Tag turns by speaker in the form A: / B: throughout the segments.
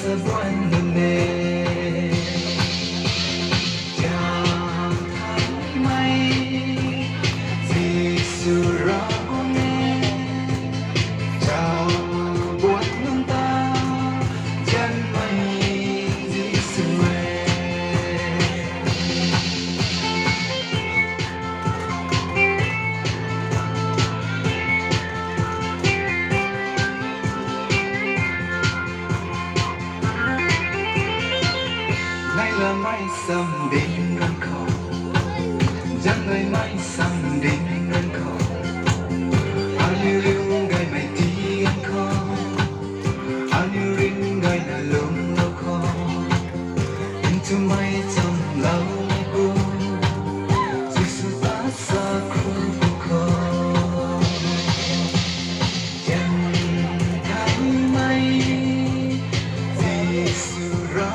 A: sa buwan huli. Chàng thấy mây vì surako nghe chào buồn nâng ta chân mây vì sue. Nay là mây sầm đến gần khổ, chẳng người mây sầm đến gần khổ. Anu ring gai mai ti gần khổ, anu ring gai na lung lâu khổ. Into mây trong lâu cô, Giêsu ta sa khu khổ. Chẳng thấy mây, Giêsu ra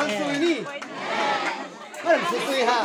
B: Sui ni, 可能是水哈。